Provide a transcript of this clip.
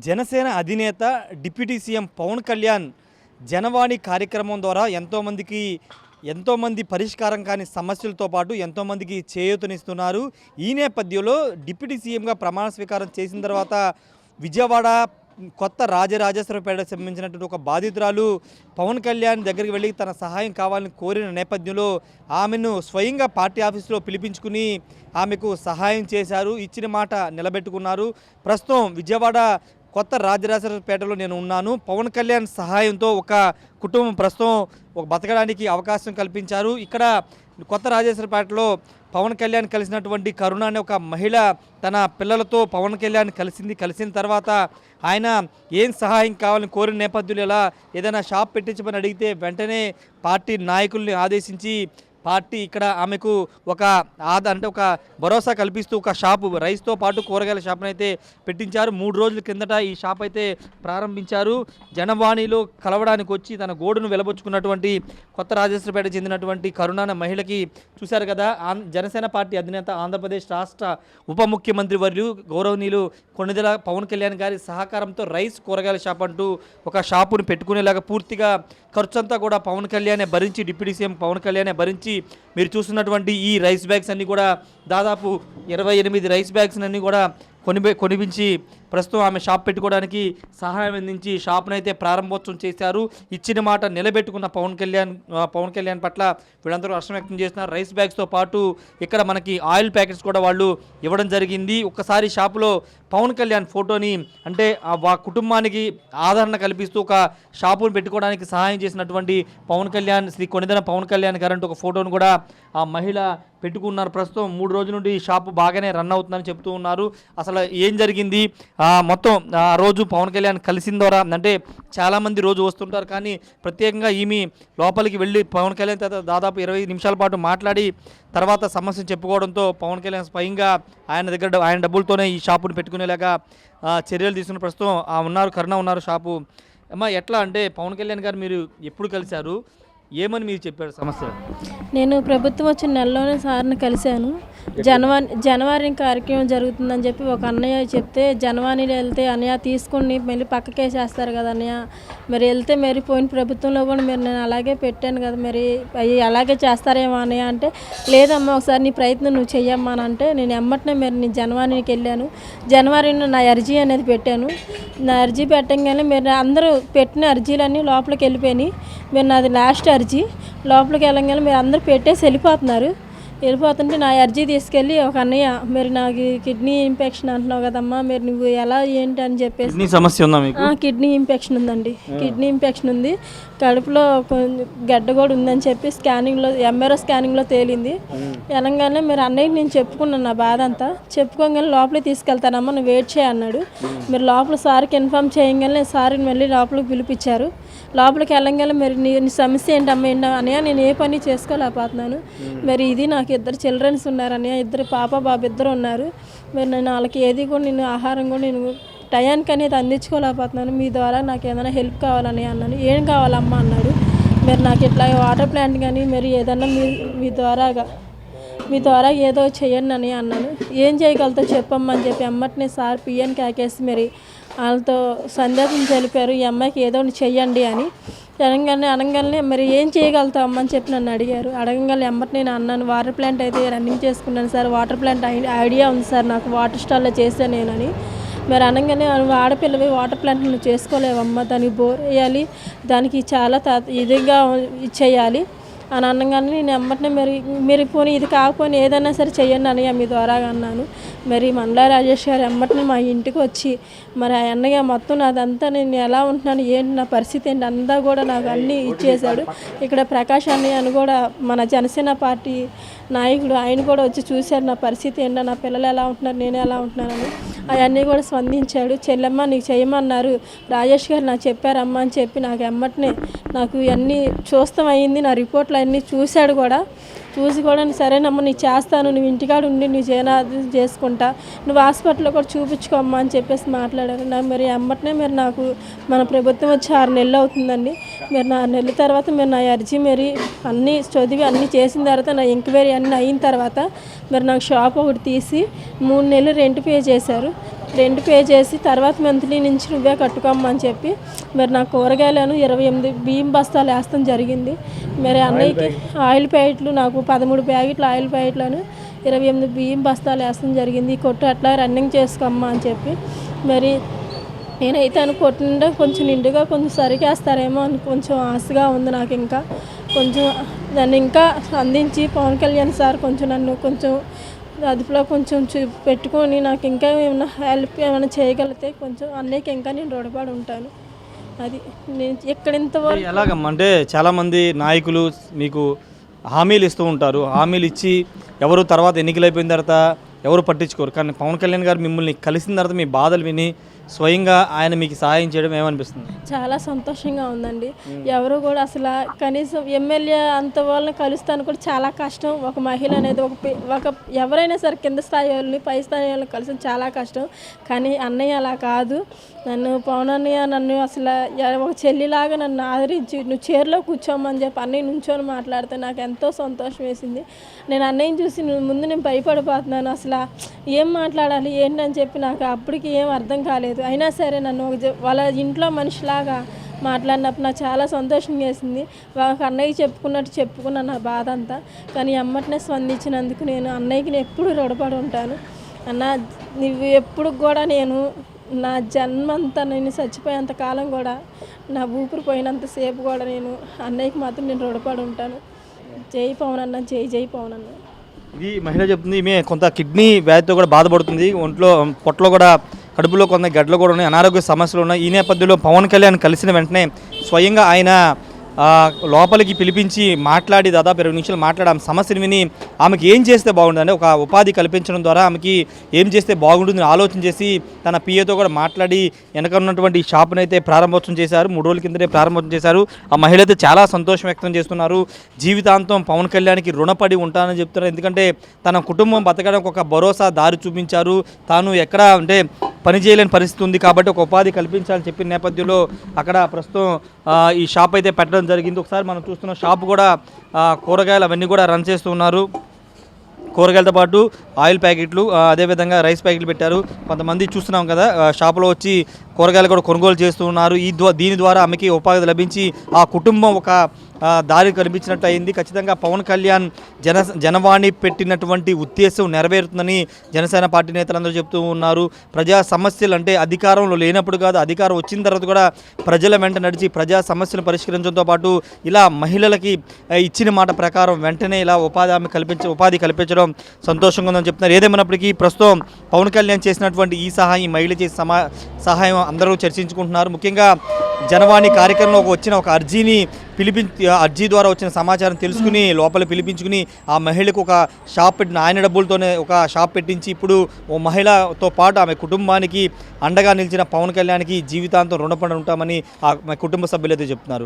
జనసేన అధినేత deputy CM Pawan Kalyan Janavani కార్యక్రమం ద్వారా ఎంతోమంది పరిష్కారం కాని సమస్యలతో పాటు ఎంతోమందికి చేయూతనిస్తున్నారు. ఈ నేపథ్యంలో డిప్యూటీ సీఎంగా ప్రమాణ స్వీకారం చేసిన తర్వాత విజయవాడ కొత్త రాజరాజేశ్వరపేటకు సంబంధించినటువంటి ఒక బాధితురాలు పవన్ కళ్యాణ్ దగ్గరికి వెళ్ళి తన సహాయం కావాలని కోరిన నేపథ్యంలో ఆమెను స్వయంగా పార్టీ ఆఫీసులో పిలిపించుకుని ఆమెకు సహాయం చేశారు. ఇచ్చిన మాట నిలబెట్టుకున్నారు. ప్రస్తుతం విజయవాడ కొత్త రాజరాజేశ్వరపేటలో నేను ఉన్నాను. పవన్ కళ్యాణ్ సహాయంతో ఒక కుటుంబం ప్రస్తుతం ఒక బతకడానికి అవకాశం కల్పించారు. ఇక్కడ కొత్త రాజేశ్వరపేటలో పవన్ కళ్యాణ్ కలిసినటువంటి కరుణ అనే ఒక మహిళ తన పిల్లలతో పవన్ కళ్యాణ్ కలిసిన తర్వాత ఆయన ఏం సహాయం కావాలని కోరిన నేపథ్యంలో ఎలా ఏదైనా షాప్ పెట్టించమని అడిగితే వెంటనే పార్టీ నాయకుల్ని ఆదేశించి పార్టీ ఇక్కడ ఆమెకు ఒక ఒక భరోసా కల్పిస్తూ ఒక షాపు రైస్తో పాటు కూరగాయల షాప్ను అయితే పెట్టించారు. 3 రోజుల కిందట ఈ షాప్ అయితే ప్రారంభించారు. జనవాణిలో కలవడానికి వచ్చి తన గోడును వెలబుచ్చుకున్నటువంటి కొత్త రాజేశ్వరపేట చెందినటువంటి కరుణ మహిళకి చూశారు కదా, జనసేన పార్టీ అధినేత ఆంధ్రప్రదేశ్ రాష్ట్ర ఉప ముఖ్యమంత్రి వర్యులు గౌరవనీయులు కొణిదెల పవన్ కళ్యాణ్ గారి సహకారంతో రైస్ కూరగాయల షాప్ అంటూ ఒక షాపును పెట్టుకునేలాగా పూర్తిగా ఖర్చంతా కూడా పవన్ కళ్యాణే భరించి, డిప్యూటీ సీఎం పవన్ కళ్యాణే భరించి మీరు చూస్తున్నటువంటి ఈ రైస్ బ్యాగ్స్ అన్నీ కూడా దాదాపు 28 రైస్ బ్యాగ్స్ అన్నీ కూడా కొనిపించి ప్రస్తుతం ఆమె షాప్ పెట్టుకోవడానికి సహాయం అందించి షాప్ను అయితే ప్రారంభోత్సవం చేశారు. ఇచ్చిన మాట నిలబెట్టుకున్న పవన్ కళ్యాణ్ పట్ల వీళ్ళందరూ హర్షం వ్యక్తం చేస్తున్నారు. రైస్ బ్యాగ్స్తో పాటు ఇక్కడ మనకి ఆయిల్ ప్యాకెట్స్ కూడా వాళ్ళు ఇవ్వడం జరిగింది. ఒక్కసారి షాపులో పవన్ కళ్యాణ్ ఫోటోని అంటే ఆ కుటుంబానికి ఆదరణ కల్పిస్తూ ఒక షాపును పెట్టుకోవడానికి సహాయం చేసినటువంటి శ్రీ కొణిదెల పవన్ కళ్యాణ్ గారంటూ ఒక ఫోటోను కూడా ఆ మహిళ పెట్టుకున్నారు. ప్రస్తుతం 3 రోజుల నుండి ఈ షాపు బాగానే రన్ అవుతుందని చెప్తూ ఉన్నారు. అసలు ఏం జరిగింది, మొత్తం ఆ రోజు పవన్ కళ్యాణ్ కలిసిన ద్వారా అంటే చాలామంది రోజు వస్తుంటారు, కానీ ప్రత్యేకంగా ఈమె లోపలికి వెళ్ళి పవన్ కళ్యాణ్ దాదాపు 20 నిమిషాల పాటు మాట్లాడి తర్వాత సమస్యను చెప్పుకోవడంతో పవన్ కళ్యాణ్ స్వయంగా ఆయన డబ్బులతోనే ఈ షాపును పెట్టుకునేలాగా చర్యలు తీసుకున్న ప్రస్తుతం కరుణ ఉన్నారు షాపు. అమ్మ, ఎట్లా అంటే పవన్ కళ్యాణ్ గారు మీరు ఎప్పుడు కలిశారు, ఏమని మీరు చెప్పారు సమస్య? నేను ప్రభుత్వం వచ్చిన నెలలోనే సార్ని కలిశాను. జనవరి కార్యక్రమం జరుగుతుందని చెప్పి ఒక అన్నయ్య చెప్తే జనవరిలో వెళ్తే అన్నయ్య తీసుకుని మళ్ళీ పక్కకేసేస్తారు కదా అన్నయ్య, మరి వెళ్తే మరి పోయిన ప్రభుత్వంలో కూడా మీరు నేను అలాగే పెట్టాను కదా, మరి అవి అలాగే చేస్తారేమో అన్నయ్య అంటే, లేదమ్మా ఒకసారి నీ ప్రయత్నం నువ్వు చెయ్యమ్మా అని అంటే నేను ఎమ్మటనే నేను జనవరికి వెళ్ళాను. జనవరిలో నా అర్జీ అనేది పెట్టాను. నా అర్జీ పెట్టగానే మీరు అందరూ పెట్టిన అర్జీలన్నీ లోపలికి వెళ్ళిపోయినాయి. మీరు నాది లాస్ట్ అర్జీ. లోపలికి వెళ్ళగానే మీరు అందరూ పెట్టేసి వెళ్ళిపోతుంటే నా అర్జీ తీసుకెళ్ళి ఒక అన్నయ్య, మీరు నాకు కిడ్నీ ఇన్ఫెక్షన్ అంటున్నావు కదమ్మా, మీరు నువ్వు ఎలా ఏంటి అని చెప్పేసి సమస్య ఉందా మీకు? కిడ్నీ ఇన్ఫెక్షన్ ఉందండి, కిడ్నీ ఇన్ఫెక్షన్ ఉంది, కడుపులో గడ్డ కూడా ఉందని చెప్పి ఎంఆర్ఐ స్కానింగ్లో తేలింది. వెళ్ళంగానే మీరు అన్నయ్యకి నేను చెప్పుకున్నాను నా బాధ అంతా. చెప్పుకోగానే లోపలికి తీసుకెళ్తానమ్మా, నువ్వు వెయిట్ చేయన్నాడు. మీరు లోపల సార్కి ఇన్ఫామ్ చేయగానే సార్ని మళ్ళీ లోపలికి పిలిపించారు. లోపలికి వెళ్ళంగానే మరి నీ సమస్య ఏంటమ్మా అన్నయ్య, నేను ఏ పని చేసుకోలేకపోతున్నాను, మరి ఇది నాకు 2 చిల్డ్రన్స్ ఉన్నారు అన్నయ్య, 2 పాప బాబు 2 ఉన్నారు, మరి నేను వాళ్ళకి ఏది కూడా నేను ఆహారం కూడా నేను టయానికి అనేది అందించుకోలేకపోతున్నాను, మీ ద్వారా నాకు ఏదైనా హెల్ప్ కావాలని అన్నాను. ఏం కావాలమ్మా అన్నాడు. మరి నాకు ఇట్లా వాటర్ ప్లాంట్ కానీ మరి ఏదన్నా మీ ద్వారా ఏదో చేయండి అని అన్నాను. ఏం చేయగలుగుతా చెప్పమ్మా అని చెప్పి అమ్మటిని సార్ పిఎన్ కాకేసి మరి వాళ్ళతో సందేశం తెలిపారు, ఈ అమ్మాయికి ఏదో చెయ్యండి అని. అనగానే మరి ఏం చేయగలుగుతావు అమ్మ అని చెప్పి నన్ను అడిగారు. అడగగానే ఎమ్మటి నేను అన్నాను, వాటర్ ప్లాంట్ అయితే రన్నింగ్ చేసుకున్నాను సార్, వాటర్ ప్లాంట్ ఐడియా ఉంది సార్ నాకు, వాటర్ స్టాల్లో చేశాను నేనని. మరి అనగానే ఆడపిల్లవి వాటర్ ప్లాంట్ నువ్వు చేసుకోలేవమ్మా, దానికి బోర్ వేయాలి, దానికి చాలా ఇదిగా చేయాలి అని అనగానే నేను ఎమ్మటనే మీరు పోనీ ఇది కాకపోయినా ఏదైనా సరే చెయ్యండి అన్నయ్య మీ ద్వారా అన్నాను. మరి మండల రాజేష్ గారు ఎమ్మటనే మా ఇంటికి వచ్చి మరి ఆ అన్నయ్య మొత్తం నాదంతా నేను ఎలా ఉంటున్నాను ఏంటి నా పరిస్థితి ఏంటి అంతా కూడా నాకు అన్నీ ఇచ్చేశాడు. ఇక్కడ ప్రకాష్ అన్నయ్య అని కూడా మన జనసేన పార్టీ నాయకుడు, ఆయన కూడా వచ్చి చూశారు నా పరిస్థితి ఏంటో, నా పిల్లలు ఎలా ఉంటున్నారు, నేను ఎలా ఉంటున్నానని. అవన్నీ కూడా స్పందించాడు. చెల్లెమ్మ నీకు చేయమన్నారు రాజేష్ గారు నాకు చెప్పారమ్మా అని చెప్పి నాకు ఎమ్మటనే నాకు ఇవన్నీ చూస్తాం అయింది. నా రిపోర్ట్లు అన్నీ చూశాడు కూడా. చూసి కూడా సరేనమ్మా నీకు చేస్తాను, నువ్వు ఇంటికాడ ఉండి నువ్వు చేసుకుంటా, నువ్వు హాస్పిటల్లో కూడా చూపించుకోమ్మా అని చెప్పేసి మాట్లాడారు. నాకు మరి ఎమ్మటనే మీరు నాకు మన ప్రభుత్వం వచ్చి 6 నెలలు అవుతుందండి. మీరు 6 నెలల తర్వాత మీరు నా అర్జీ మరి అన్నీ చదివి అన్నీ చేసిన తర్వాత నా ఎంక్వైరీ అన్నీ అయిన తర్వాత మరి నాకు షాప్ ఒకటి తీసి 3 నెలలు రెంట్ పే చేశారు. రెంట్ పే చేసి తర్వాత మంత్లీ నుంచి నువ్వే కట్టుకోమ్మని చెప్పి మరి నా కూరగాయలను 28 బియ్యం బస్తాలు వేస్తాం జరిగింది. మరి అన్నయ్యకి ఆయిల్ ప్యాకెట్లు నాకు 13 ప్యాకెట్లు ఆయిల్ ప్యాకెట్లను 28 బియ్యం బస్తాలు వేస్తాం జరిగింది. ఈ కొట్టు అట్లా రన్నింగ్ చేసుకోమ్మా అని చెప్పి మరి నేనైతే అనుకుంటుంటే కొంచెం నిండుగా కొంచెం సరిగేస్తారేమో అని కొంచెం ఆశగా ఉంది నాకు. ఇంకా కొంచెం నన్ను ఇంకా అందించి పవన్ కళ్యాణ్ సార్ కొంచెం నన్ను కొంచెం అదుపులో కొంచెం పెట్టుకొని నాకు ఇంకా ఏమైనా హెల్ప్ ఏమైనా చేయగలిగితే కొంచెం అన్నయ్యకి ఇంకా నేను రుణపడి ఉంటాను. అది నేను ఇంతవరకు ఎలాగమ్మా అంటే చాలామంది నాయకులు మీకు హామీలు ఇస్తూ ఉంటారు. హామీలు ఇచ్చి ఎవరు తర్వాత ఎన్నికలు అయిపోయిన తర్వాత ఎవరు పట్టించుకోరు. కానీ పవన్ కళ్యాణ్ గారు మిమ్మల్ని కలిసిన తర్వాత మీ బాధలు విని స్వయంగా ఆయన మీకు సహాయం చేయడం ఏమనిపిస్తుంది? చాలా సంతోషంగా ఉందండి. ఎవరు కూడా అసలు కనీసం ఎమ్మెల్యే అంత వాళ్ళని కలుస్తాను కూడా చాలా కష్టం. ఒక మహిళ అనేది ఒక ఎవరైనా సరే కింద స్థాయి వాళ్ళని పై స్థాయి వాళ్ళని కలిసి చాలా కష్టం. కానీ అన్నయ్య అలా కాదు. నన్ను పవన్ అన్నయ్య నన్ను అసలు ఒక చెల్లిలాగా నన్ను ఆదరించి నువ్వు చైర్లో కూర్చోమని చెప్పి అన్నయ్య నుంచొని మాట్లాడితే నాకు ఎంతో సంతోషం వేసింది. నేను అన్నయ్యని చూసి ముందు నేను భయపడిపోతున్నాను. అసలు ఏం మాట్లాడాలి ఏంటని చెప్పి నాకు అప్పటికి ఏం అర్థం కాలేదు. అయినా సరే నన్ను వాళ్ళ ఇంట్లో మనిషిలాగా మాట్లాడినప్పుడు నాకు చాలా సంతోషం వేసింది. వాళ్ళకి అన్నయ్య చెప్పుకున్న నా బాధ అంతా. కానీ అమ్మటనే స్పందించినందుకు నేను అన్నయ్యకి నేను ఎప్పుడు రుణపడి ఉంటాను. అన్న నువ్వు ఎప్పుడు కూడా నేను నా జన్మంతా నేను చచ్చిపోయేంత కాలం కూడా నా ఊపిరి పోయినంతసేపు కూడా నేను అన్నయ్యకి మాత్రం నేను రుణపడి ఉంటాను. జై పవన్ అన్న, జై జై పవన్ అన్న. ఇది మహిళ చెప్తుంది. ఈమె కొంత కిడ్నీ వ్యాధితో కూడా బాధపడుతుంది. ఒంట్లో పొట్టలో కూడా కడుపులో కొంత గడ్డలు కూడా ఉన్నాయి, అనారోగ్య సమస్యలు ఉన్నాయి. ఈ నేపథ్యంలో పవన్ కళ్యాణ్ కలిసిన వెంటనే స్వయంగా ఆయన లోపలికి పిలిపించి మాట్లాడి దాదాపు 20 నిమిషాలు మాట్లాడి ఆమె సమస్యను విని ఆమెకి ఏం చేస్తే బాగుంటుందంటే ఒక ఉపాధి కల్పించడం ద్వారా ఆమెకి ఏం చేస్తే బాగుంటుందని ఆలోచన చేసి తన పిఏతో కూడా మాట్లాడి వెనక ఉన్నటువంటి షాప్ని అయితే ప్రారంభోత్సవం చేశారు. 3 రోజుల కిందనే ప్రారంభోత్సవం చేశారు. ఆ మహిళ అయితే చాలా సంతోషం వ్యక్తం చేస్తున్నారు. జీవితాంతం పవన్ కళ్యాణ్కి రుణపడి ఉంటానని చెప్తున్నారు. ఎందుకంటే తన కుటుంబం బతకడానికి ఒక భరోసా దారి చూపించారు. తాను ఎక్కడ అంటే పని చేయలేని పరిస్థితి ఉంది కాబట్టి ఒక ఉపాధి కల్పించాలని చెప్పిన నేపథ్యంలో అక్కడ ప్రస్తుతం ఈ షాప్ అయితే పెట్టడం జరిగింది. ఒకసారి మనం చూస్తున్న షాప్ కూడా కూరగాయలు అవన్నీ కూడా రన్ చేస్తూ ఉన్నారు. కూరగాయలతో పాటు ఆయిల్ ప్యాకెట్లు అదేవిధంగా రైస్ ప్యాకెట్లు పెట్టారు. కొంతమంది చూస్తున్నాం కదా షాపులో వచ్చి కూరగాయలు కూడా కొనుగోలు చేస్తూ ఉన్నారు. దీని ద్వారా ఆమెకి ఉపాధి లభించి ఆ కుటుంబం ఒక దారి కనిపించినట్టు అయింది. ఖచ్చితంగా పవన్ కళ్యాణ్ జనవాణి పెట్టినటువంటి ఉద్దేశం నెరవేరుతుందని జనసేన పార్టీ నేతలందరూ చెప్తూ ఉన్నారు. ప్రజా సమస్యలు అంటే అధికారంలో లేనప్పుడు కాదు, అధికారం వచ్చిన తర్వాత కూడా ప్రజల వెంట నడిచి ప్రజా సమస్యలు పరిష్కరించడంతో పాటు ఇలా మహిళలకి ఇచ్చిన మాట ప్రకారం వెంటనే ఇలా ఉపాధి కల్పించడం సంతోషంగా ఉందని చెప్తున్నారు. ఏదేమైనప్పటికీ ప్రస్తుతం పవన్ కళ్యాణ్ చేసినటువంటి ఈ సహాయం, మహిళ చేసే సహాయం అందరూ చర్చించుకుంటున్నారు. ముఖ్యంగా జనవాణి కార్యక్రమంలో వచ్చిన ఒక అర్జీ ద్వారా వచ్చిన సమాచారం తెలుసుకుని లోపల పిలిపించుకుని ఆ మహిళకు ఒక షాప్ పెట్టిన ఆయన డబ్బులతోనే ఒక షాప్ పెట్టించి ఇప్పుడు ఓ మహిళతో పాటు ఆమె కుటుంబానికి అండగా నిలిచిన పవన్ కళ్యాణ్కి జీవితాంతం రుణపడి ఉంటామని ఆ కుటుంబ సభ్యులైతే చెప్తున్నారు.